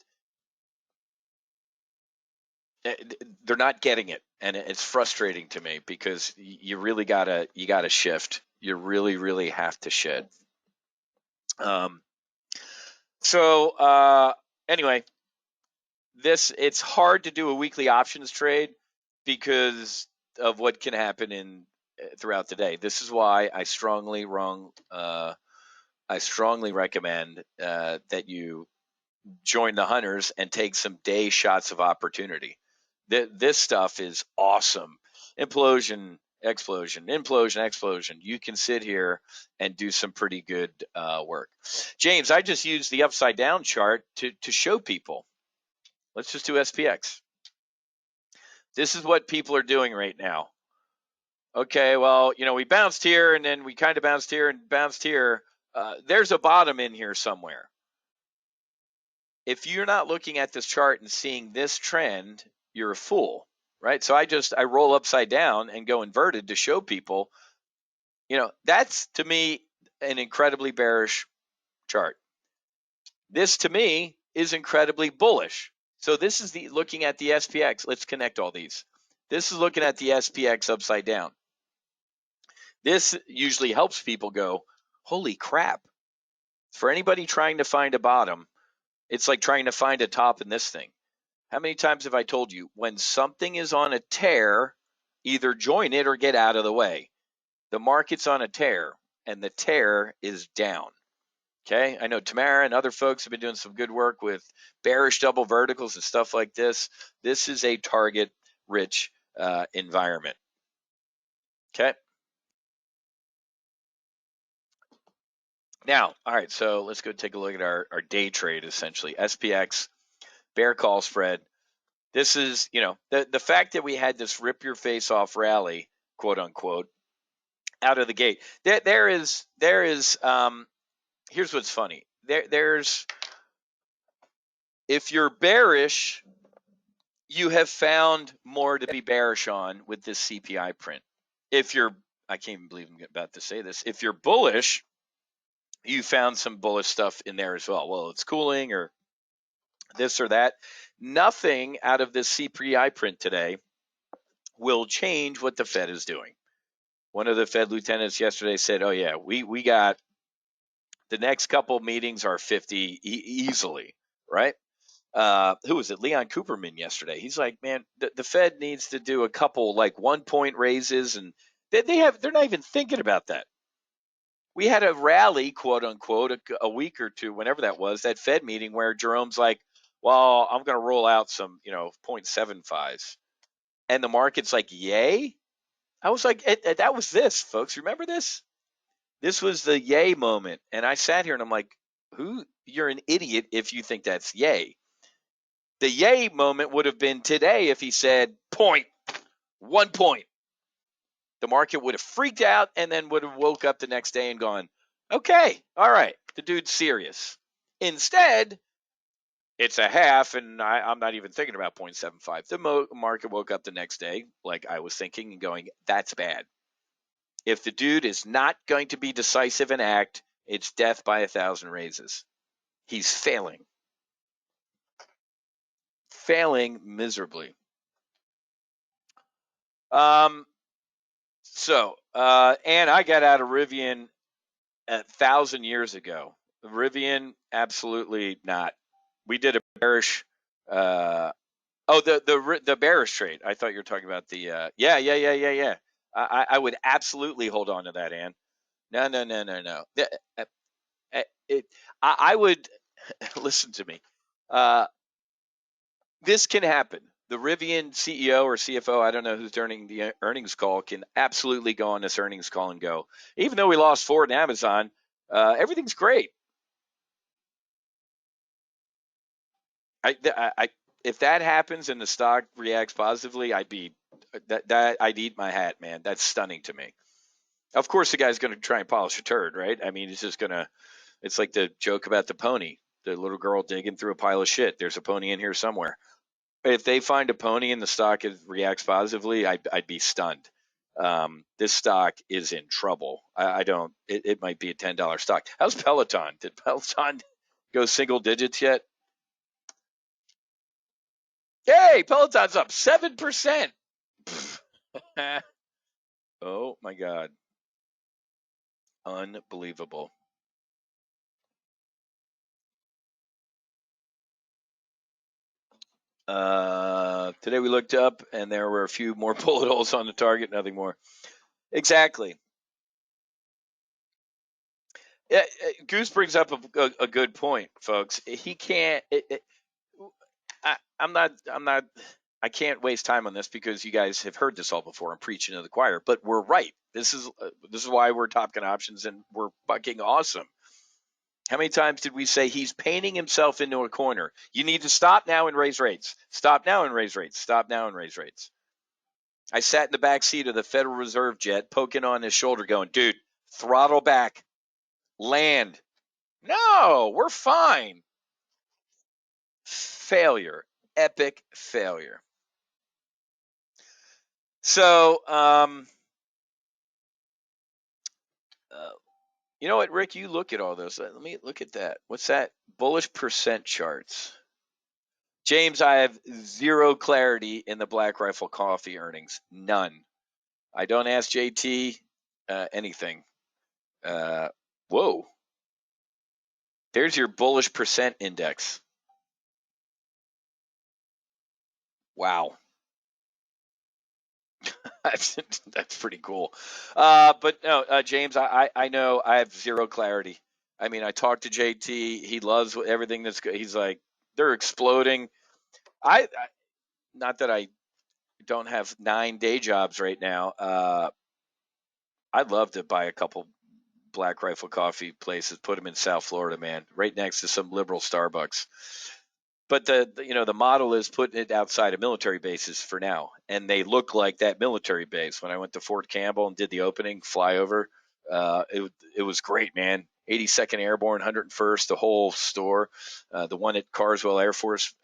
they're not getting it, and it's frustrating to me because you really gotta shift. You really have to shed. Anyway, it's hard to do a weekly options trade because of what can happen throughout the day. This is why I strongly recommend that you join the hunters and take some day shots of opportunity. This stuff is awesome. Implosion, explosion, implosion, explosion. You can sit here and do some pretty good work. James, I just used the upside down chart to show people. Let's just do SPX. This is what people are doing right now. Okay, well, we bounced here and then we kind of bounced here and bounced here. There's a bottom in here somewhere. If you're not looking at this chart and seeing this trend, you're a fool, right? So I roll upside down and go inverted to show people, that's to me an incredibly bearish chart. This to me is incredibly bullish. So this is looking at the SPX. Let's connect all these. This is looking at the SPX upside down. This usually helps people go, holy crap. For anybody trying to find a bottom, it's like trying to find a top in this thing. How many times have I told you, when something is on a tear, either join it or get out of the way? The market's on a tear, and the tear is down. Okay, I know Tamara and other folks have been doing some good work with bearish double verticals and stuff like this. This is a target-rich environment. Okay. Now, all right, so let's go take a look at our day trade, essentially. SPX, bear call spread. This is, the fact that we had this rip your face off rally, quote unquote, out of the gate. There is here's what's funny. There's if you're bearish, you have found more to be bearish on with this CPI print. I can't even believe I'm about to say this. If you're bullish, you found some bullish stuff in there as well. Well, it's cooling or this or that. Nothing out of this CPI print today will change what the Fed is doing. One of the Fed lieutenants yesterday said, oh yeah, we got the next couple meetings are 50 easily, right? Who was it? Leon Cooperman yesterday. He's like, man, the Fed needs to do a couple like 1 point raises, and they're not even thinking about that. We had a rally, quote unquote, a week or two, whenever that was, that Fed meeting where Jerome's like, well, I'm going to roll out some, 0.75s. And the market's like, yay? I was like, that was this, folks. Remember this? This was the yay moment. And I sat here and I'm like, you're an idiot if you think that's yay. The yay moment would have been today if he said 1 point. The market would have freaked out and then would have woke up the next day and gone, okay, all right, the dude's serious. Instead, it's a half, and I'm not even thinking about 0.75. The market woke up the next day like I was thinking and going, that's bad. If the dude is not going to be decisive and act, it's death by 1,000 raises. He's failing. failing miserably. And I got out of Rivian 1,000 years ago. Rivian, absolutely not. We did a bearish. The bearish trade. I thought you were talking about the. Yeah. I would absolutely hold on to that, Ann. No. I would listen to me. This can happen. The Rivian CEO or CFO, I don't know who's during the earnings call, can absolutely go on this earnings call and go, even though we lost Ford and Amazon, everything's great. If that happens and the stock reacts positively, I'd eat my hat, man. That's stunning to me. Of course, the guy's going to try and polish a turd, right? I mean, it's like the joke about the pony, the little girl digging through a pile of shit. There's a pony in here somewhere. If they find a pony and the stock reacts positively, I'd be stunned. This stock is in trouble. I don't. It might be a $10 stock. How's Peloton? Did Peloton go single digits yet? Hey, Peloton's up 7%. Oh my God, unbelievable. Today we looked up and there were a few more bullet holes on the target, nothing more. Exactly. Yeah, Goose brings up a good point, folks. He can't. I'm not. I can't waste time on this because you guys have heard this all before. I'm preaching to the choir, but we're right. This is why we're Top Gun options and we're fucking awesome. How many times did we say he's painting himself into a corner? You need to stop now and raise rates. Stop now and raise rates. Stop now and raise rates. I sat in the back seat of the Federal Reserve jet, poking on his shoulder, going, "Dude, throttle back, land." No, we're fine. Failure, epic failure. So, you know what, Rick? You look at all those. Let me look at that. What's that? Bullish percent charts. James, I have zero clarity in the Black Rifle Coffee earnings. None. I don't ask JT anything. Whoa. There's your bullish percent index. Wow. That's pretty cool. But no, James, I know I have zero clarity. I mean, I talked to JT. He loves everything that's good. He's like, they're exploding. I not that I don't have 9 day jobs right now. I'd love to buy a couple Black Rifle Coffee places, put them in South Florida, man, right next to some liberal Starbucks. But the model is putting it outside of military bases for now, and they look like that military base. When I went to Fort Campbell and did the opening flyover, it was great, man. 82nd Airborne, 101st, the whole store. The one at Carswell Air Force,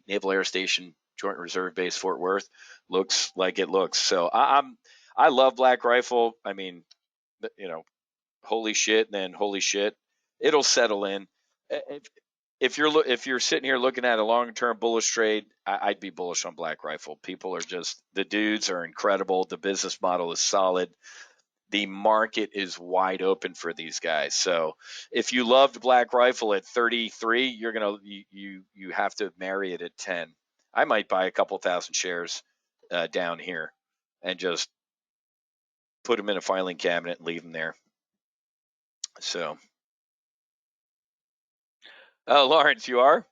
Naval Air Station, Joint Reserve Base, Fort Worth, looks like it looks. So I love Black Rifle. I mean, holy shit, and then holy shit, it'll settle in. If you're sitting here looking at a long-term bullish trade, I'd be bullish on Black Rifle. People are just, the dudes are incredible. The business model is solid. The market is wide open for these guys. So if you loved Black Rifle at 33, you have to marry it at 10. I might buy a couple thousand shares down here and just put them in a filing cabinet and leave them there. So, Lawrence, you are?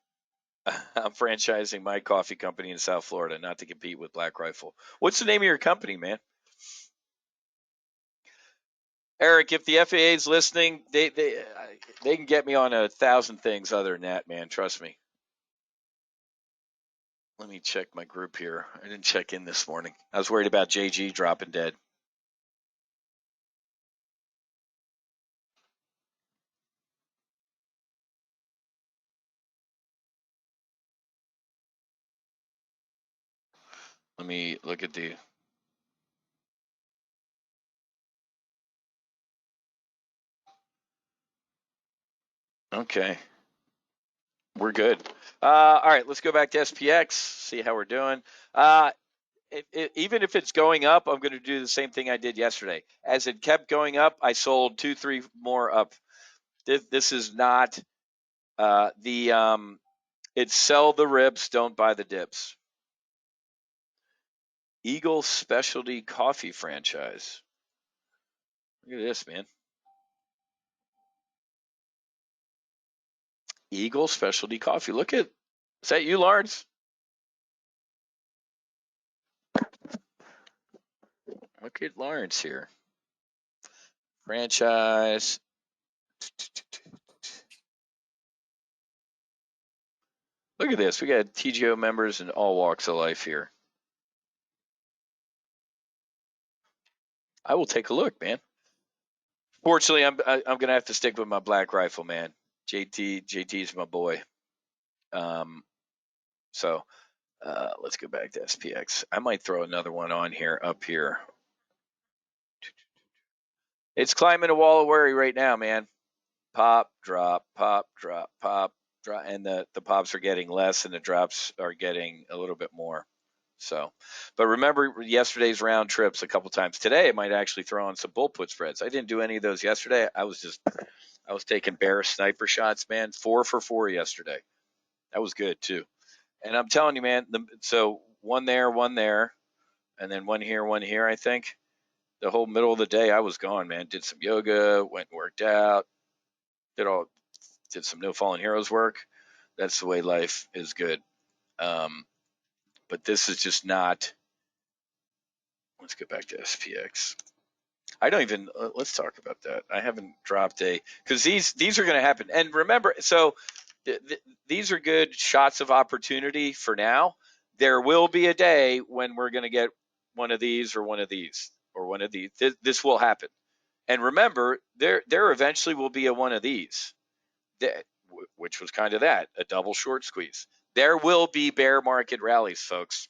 I'm franchising my coffee company in South Florida, not to compete with Black Rifle. What's the name of your company, man? Eric, if the FAA is listening, they can get me on 1,000 things other than that, man. Trust me. Let me check my group here. I didn't check in this morning. I was worried about JG dropping dead. Let me look at the. Okay. We're good. All right, let's go back to SPX, see how we're doing. Even if it's going up, I'm going to do the same thing I did yesterday. As it kept going up, I sold 2, 3 more up. This is not it's sell the rips, don't buy the dips. Eagle Specialty Coffee franchise. Look at this, man. Eagle Specialty Coffee. Look at, is that you, Lawrence? Look at Lawrence here. Franchise. Look at this. We got TGO members in all walks of life here. I will take a look, man. Fortunately, I'm gonna have to stick with my Black Rifle, man. JT's my boy. So let's go back to SPX. I might throw another one on here up here. It's climbing a wall of worry right now, man. Pop, drop, pop, drop, pop, drop, and the pops are getting less, and the drops are getting a little bit more. So, but remember yesterday's round trips a couple times. Today, I might actually throw on some bull put spreads. I didn't do any of those yesterday. I was taking bear sniper shots, man. 4 for 4 yesterday. That was good too. And I'm telling you, man. So one there, and then one here. I think the whole middle of the day I was gone, man. Did some yoga, went and worked out, did some No Fallen Heroes work. That's the way life is good. But this is just not. Let's get back to SPX. I don't even. Let's talk about that. I haven't dropped because these are going to happen. And remember, so these are good shots of opportunity for now. There will be a day when we're going to get one of these or one of these or one of these. This will happen. And remember, there eventually will be a one of these, which was kind of a double short squeeze. There will be bear market rallies, folks.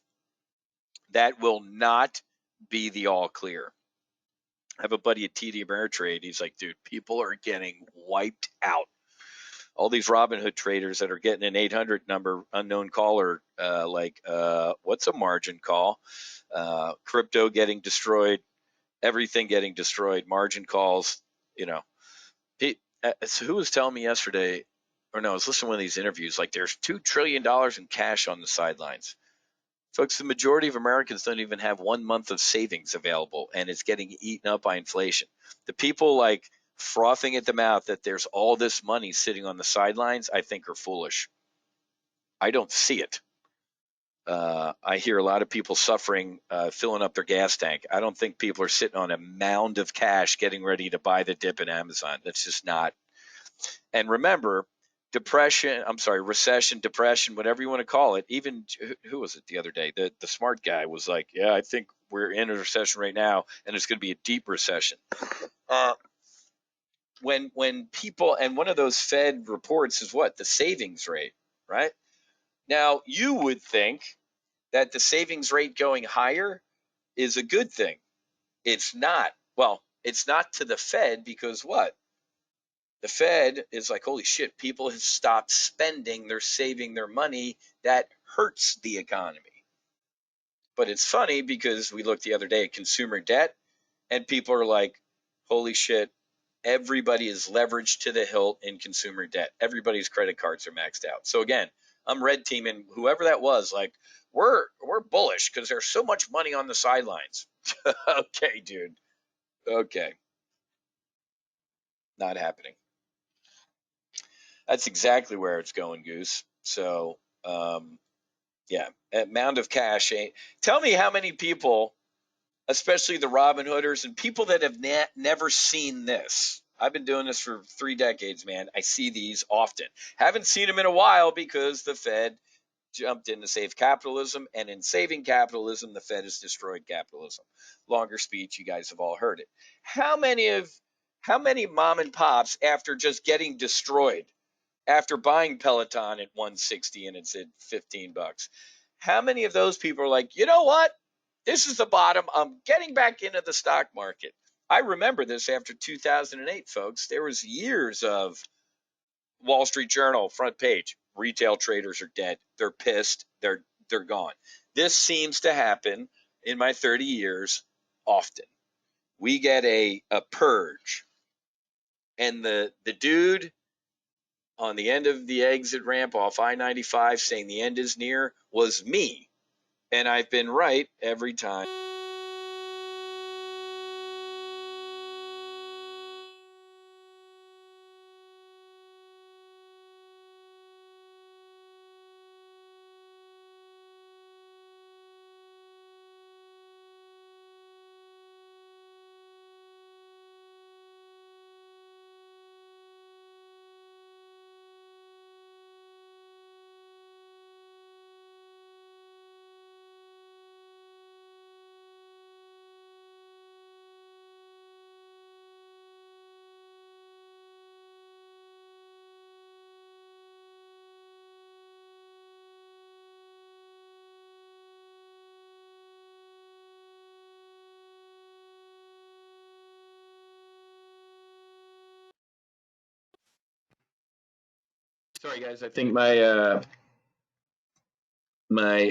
That will not be the all clear. I have a buddy at TD Ameritrade. He's like, dude, people are getting wiped out. All these Robinhood traders that are getting an 800 number unknown caller, what's a margin call? Crypto getting destroyed, everything getting destroyed, margin calls, So who was telling me yesterday, or no, I was listening to one of these interviews, like there's $2 trillion in cash on the sidelines. Folks, the majority of Americans don't even have 1 month of savings available, and it's getting eaten up by inflation. The people like frothing at the mouth that there's all this money sitting on the sidelines, I think are foolish. I don't see it. I hear a lot of people suffering, filling up their gas tank. I don't think people are sitting on a mound of cash getting ready to buy the dip in Amazon. That's just not. And remember, recession, depression, whatever you want to call it. Even who was it the other day? The smart guy was like, yeah, I think we're in a recession right now, and it's going to be a deep recession. When people, and one of those Fed reports is what? The savings rate, right? Now, you would think that the savings rate going higher is a good thing. It's not. Well, it's not to the Fed because what? The Fed is like, holy shit, people have stopped spending, they're saving their money. That hurts the economy. But it's funny because we looked the other day at consumer debt, and people are like, holy shit, everybody is leveraged to the hilt in consumer debt. Everybody's credit cards are maxed out. So again, I'm red teaming whoever that was, like, we're bullish because there's so much money on the sidelines. Okay, dude. Okay. Not happening. That's exactly where it's going, Goose. So, yeah, mound of cash ain't. Tell me how many people, especially the Robin Hooders and people that have never seen this. I've been doing this for 3 decades, man. I see these often. Haven't seen them in a while because the Fed jumped in to save capitalism, and in saving capitalism, the Fed has destroyed capitalism. Longer speech, you guys have all heard it. How many mom and pops, after just getting destroyed, after buying Peloton at 160 and it's at $15, how many of those people are like, you know what? This is the bottom. I'm getting back into the stock market. I remember this after 2008, folks. There was years of Wall Street Journal front page. retail traders are dead. They're pissed. They're gone. This seems to happen in my 30 years often. We get a purge, and the dude on the end of the exit ramp off I-95 saying the end is near was me, and I've been right every time. Sorry, guys. I think my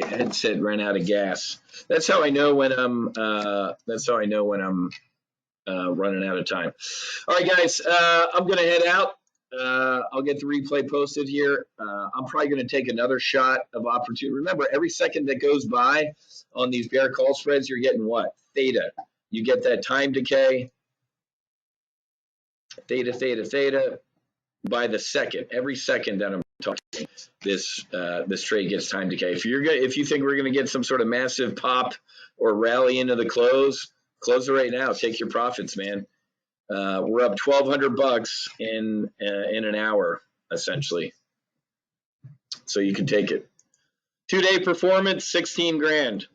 headset ran out of gas. That's how I know when I'm. That's how I know when I'm running out of time. All right, guys. I'm gonna head out. I'll get the replay posted here. I'm probably gonna take another shot of opportunity. Remember, every second that goes by on these bear call spreads, you're getting what? Theta. You get that time decay. Theta by the second. Every second that I'm talking, this trade gets time decay. If you think we're going to get some sort of massive pop or rally into the close it right now. Take your profits, man. We're up $1,200 in an hour essentially, so you can take it. 2-day performance, 16 grand.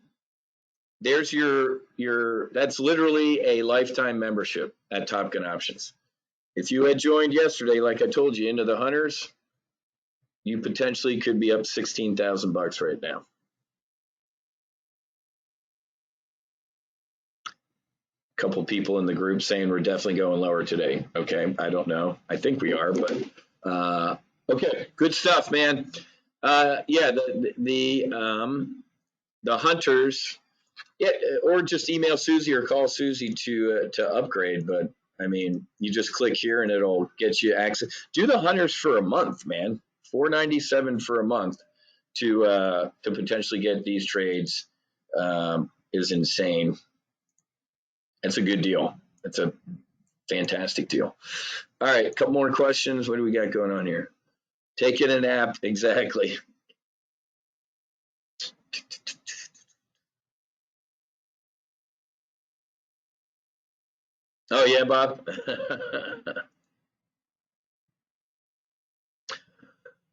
There's your that's literally a lifetime membership at Top Gun Options. If you had joined yesterday, like I told you, into the hunters, you potentially could be up $16,000 right now. A couple people in the group saying we're definitely going lower today. Okay, I don't know. I think we are, but okay, good stuff, man. Yeah, the hunters, yeah, or just email Susie or call Susie to upgrade. But I mean, you just click here and it'll get you access. Do the hunters for a month, man. $497 for a month to potentially get these trades is insane. It's a good deal. It's a fantastic deal. All right, a couple more questions. What do we got going on here? Taking a nap, exactly. Oh yeah, Bob.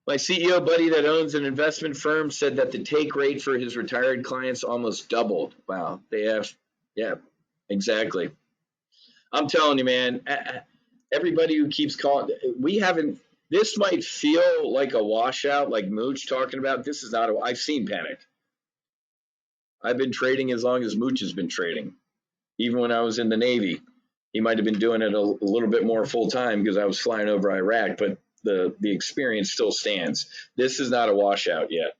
My CEO buddy that owns an investment firm said that the take rate for his retired clients almost doubled. Wow, they have, yeah, exactly. I'm telling you, man, everybody who keeps calling, we haven't, this might feel like a washout, like Mooch talking about. This is not, I've seen panic. I've been trading as long as Mooch has been trading. Even when I was in the Navy, he might have been doing it a little bit more full time because I was flying over Iraq, but the experience still stands. This is not a washout yet.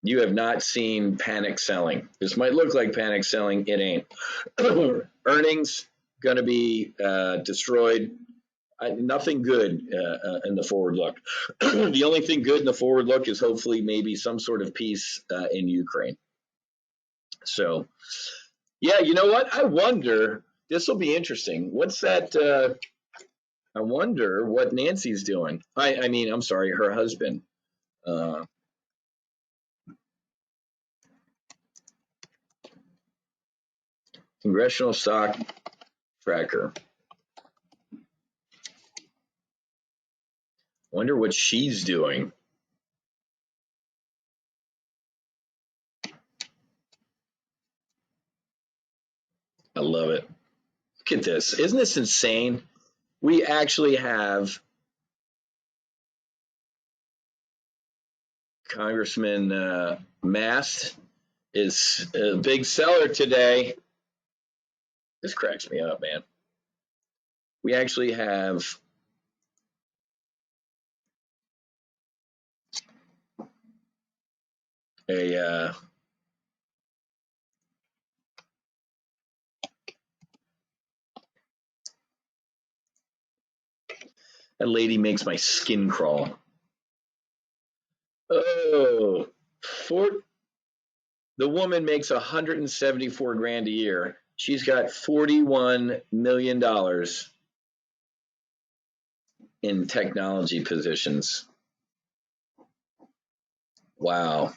You have not seen panic selling. This might look like panic selling. It ain't. Earnings going to be destroyed. Nothing good in the forward look. The only thing good in the forward look is hopefully maybe some sort of peace in Ukraine. So, yeah, you know what? I wonder, this will be interesting. What's that? I wonder what Nancy's doing. I mean, I'm sorry, her husband. Congressional Stock Tracker. Wonder what she's doing. I love it. Look at this. Isn't this insane? We actually have Congressman Mast is a big seller today. This cracks me up, man. We actually have a that lady makes my skin crawl. Oh, the woman makes 174 grand a year. She's got $41 million in technology positions. Wow.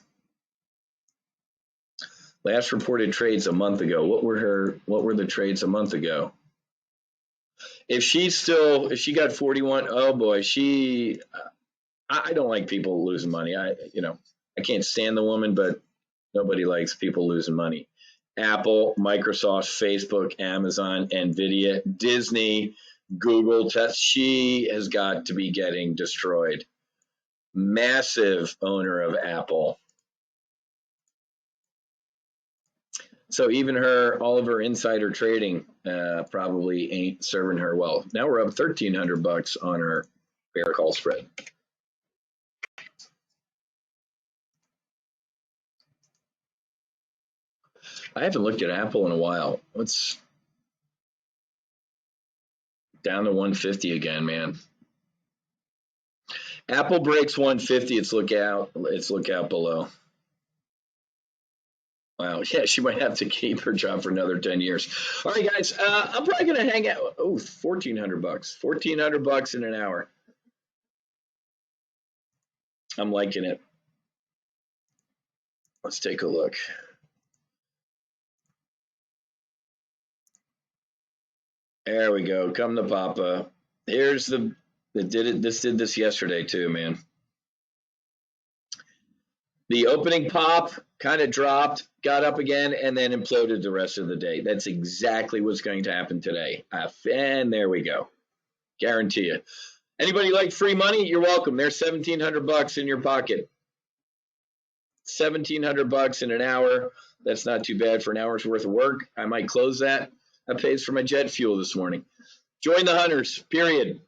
Last reported trades a month ago. What were the trades a month ago? If she got 41, oh boy, I don't like people losing money. I can't stand the woman, but nobody likes people losing money. Apple, Microsoft, Facebook, Amazon, Nvidia, Disney, Google, she has got to be getting destroyed. Massive owner of Apple. So even all of her insider trading probably ain't serving her well. Now we're up $1,300 on her bear call spread. I haven't looked at Apple in a while. What's down to 150 again, man? Apple breaks 150. It's look out below. Wow. Yeah, she might have to keep her job for another 10 years. All right, guys. I'm probably going to hang out. Oh, $1,400. $1,400 in an hour. I'm liking it. Let's take a look. There we go. Come to Papa. Here's this did this yesterday too, man. The opening pop kind of dropped, got up again, and then imploded the rest of the day. That's exactly what's going to happen today. And there we go. Guarantee you. Anybody like free money? You're welcome. There's $1,700 in your pocket. $1,700 in an hour. That's not too bad for an hour's worth of work. I might close that. That pays for my jet fuel this morning. Join the hunters. Period.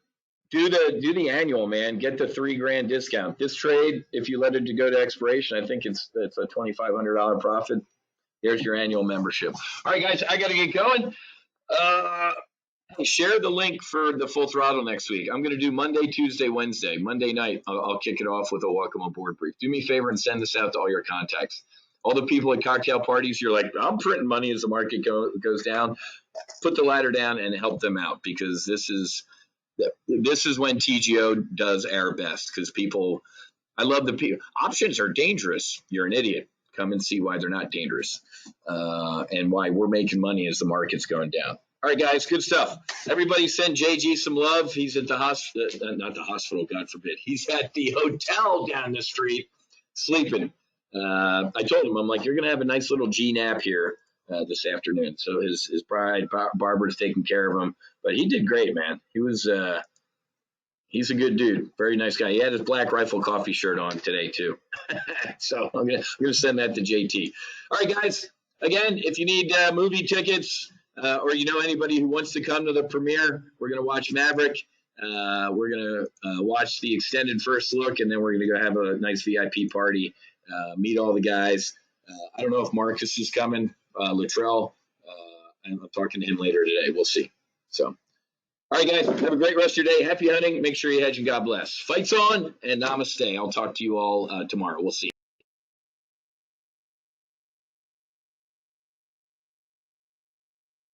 Do the annual, man. Get the $3,000 discount. This trade, if you let it to go to expiration, I think it's a $2,500 profit. There's your annual membership. All right, guys, I got to get going. Share the link for the Full Throttle next week. I'm going to do Monday, Tuesday, Wednesday. Monday night, I'll kick it off with a welcome aboard brief. Do me a favor and send this out to all your contacts. All the people at cocktail parties, you're like, I'm printing money as the market goes down. Put the ladder down and help them out, because this is when TGO does our best, because I love the people. Options are dangerous. You're an idiot. Come and see why they're not dangerous, and why we're making money as the market's going down. All right, guys, good stuff. Everybody send JG some love. He's at the hospital, not the hospital, God forbid. He's at the hotel down the street sleeping. I told him, I'm like, you're going to have a nice little G nap here this afternoon. So his bride, Barbara's taking care of him. But he did great, man. He's a good dude. Very nice guy. He had his Black Rifle coffee shirt on today, too. So I'm gonna send that to JT. All right, guys. Again, if you need movie tickets, or you know anybody who wants to come to the premiere, we're going to watch Maverick. We're going to watch the extended first look, and then we're going to go have a nice VIP party, meet all the guys. I don't know if Marcus is coming, Luttrell, and I'm talking to him later today. We'll see. So, all right, guys, have a great rest of your day. Happy hunting. Make sure you hedge and God bless. Fights on, and namaste. I'll talk to you all tomorrow. We'll see.